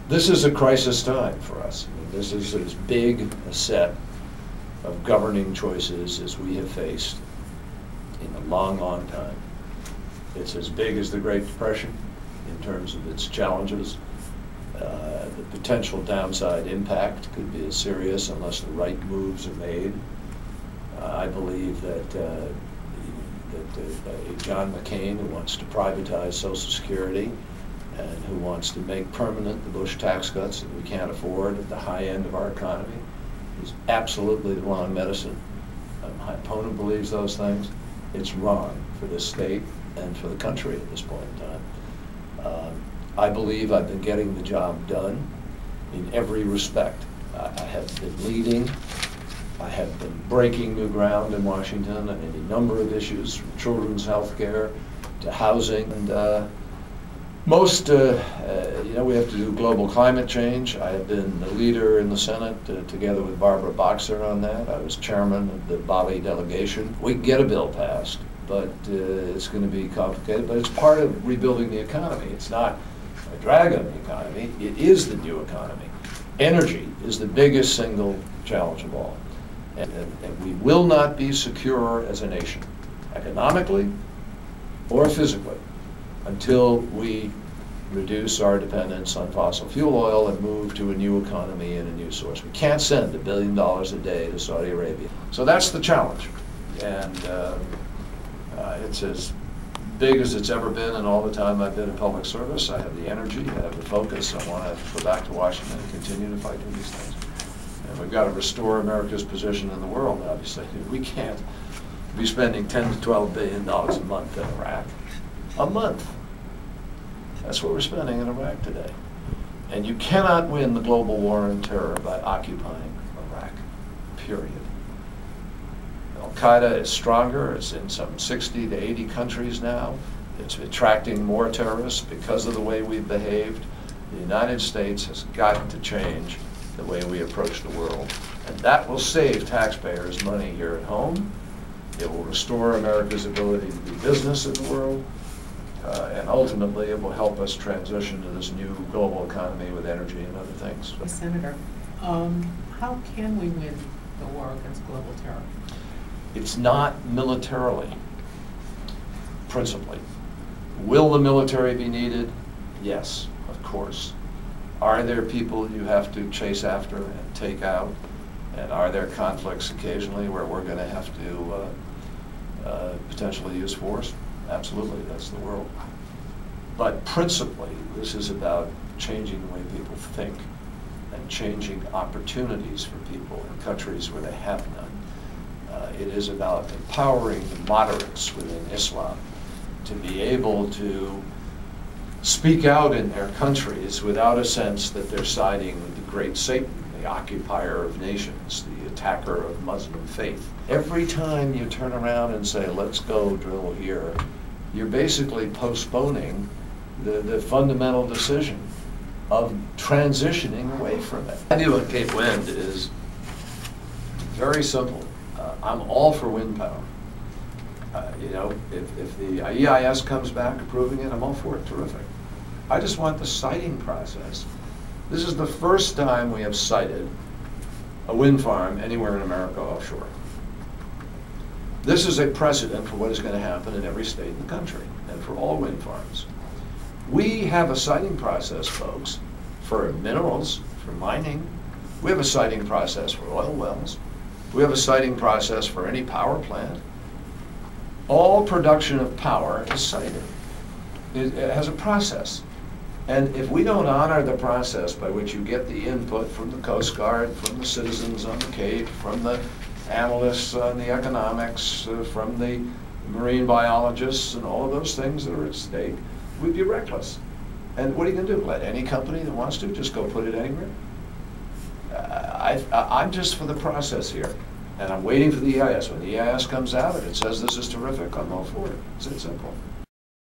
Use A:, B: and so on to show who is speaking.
A: This is a crisis time for us. I mean, this is as big a set of governing choices as we have faced in a long, long time. It's as big as the Great Depression in terms of its challenges. The potential downside impact could be as serious unless the right moves are made. I believe that John McCain, who wants to privatize Social Security and who wants to make permanent the Bush tax cuts that we can't afford at the high end of our economy, is absolutely the wrong medicine. My opponent believes those things. It's wrong for this state and for the country at this point in time. I believe I've been getting the job done in every respect. I have been leading. I have been breaking new ground in Washington on any number of issues, from children's health care to housing. And we have to do global climate change. I have been the leader in the Senate together with Barbara Boxer on that. I was chairman of the Bali delegation. We can get a bill passed, but it's going to be complicated. But it's part of rebuilding the economy. It's not a drag on the economy. It is the new economy. Energy is the biggest single challenge of all. And we will not be secure as a nation, economically or physically, until we reduce our dependence on fossil fuel oil and move to a new economy and a new source. We can't send $1 billion a day to Saudi Arabia. So that's the challenge. And it's as big as it's ever been in all the time I've been in public service. I have the energy, I have the focus. I want to go back to Washington and continue to fight for these things. And we've got to restore America's position in the world, obviously. We can't be spending $10 to $12 billion a month in Iraq. A month. That's what we're spending in Iraq today. And you cannot win the global war on terror by occupying Iraq, period. Al-Qaeda is stronger. It's in some 60 to 80 countries now. It's attracting more terrorists because of the way we've behaved. The United States has got to change the way we approach the world. And that will save taxpayers money here at home. It will restore America's ability to do business in the world. And ultimately, it will help us transition to this new global economy with energy and other things.
B: Senator, how can we win the war against global terror?
A: It's not militarily, principally. Will the military be needed? Yes, of course. Are there people you have to chase after and take out? And are there conflicts occasionally where we're going to have to potentially use force? Absolutely, that's the world. But principally, this is about changing the way people think and changing opportunities for people in countries where they have none. It is about empowering the moderates within Islam to be able to speak out in their countries without a sense that they're siding with the great Satan, the occupier of nations, the attacker of Muslim faith. Every time you turn around and say, let's go drill here, you're basically postponing the fundamental decision of transitioning away from it. The idea of Cape Wind is very simple. I'm all for wind power. If the EIS comes back approving it, I'm all for it. Terrific. I just want the siting process. This is the first time we have sited a wind farm anywhere in America offshore. This is a precedent for what is going to happen in every state in the country and for all wind farms. We have a siting process, folks, for minerals, for mining. We have a siting process for oil wells. We have a siting process for any power plant. All production of power is sited. It has a process. And if we don't honor the process by which you get the input from the Coast Guard, from the citizens on the Cape, from the analysts on the economics, from the marine biologists and all of those things that are at stake, we'd be reckless. And what are you going to do? Let any company that wants to just go put it anywhere? I'm just for the process here. And I'm waiting for the EIS. When the EIS comes out, if it says this is terrific, I'm all for it. It's that simple.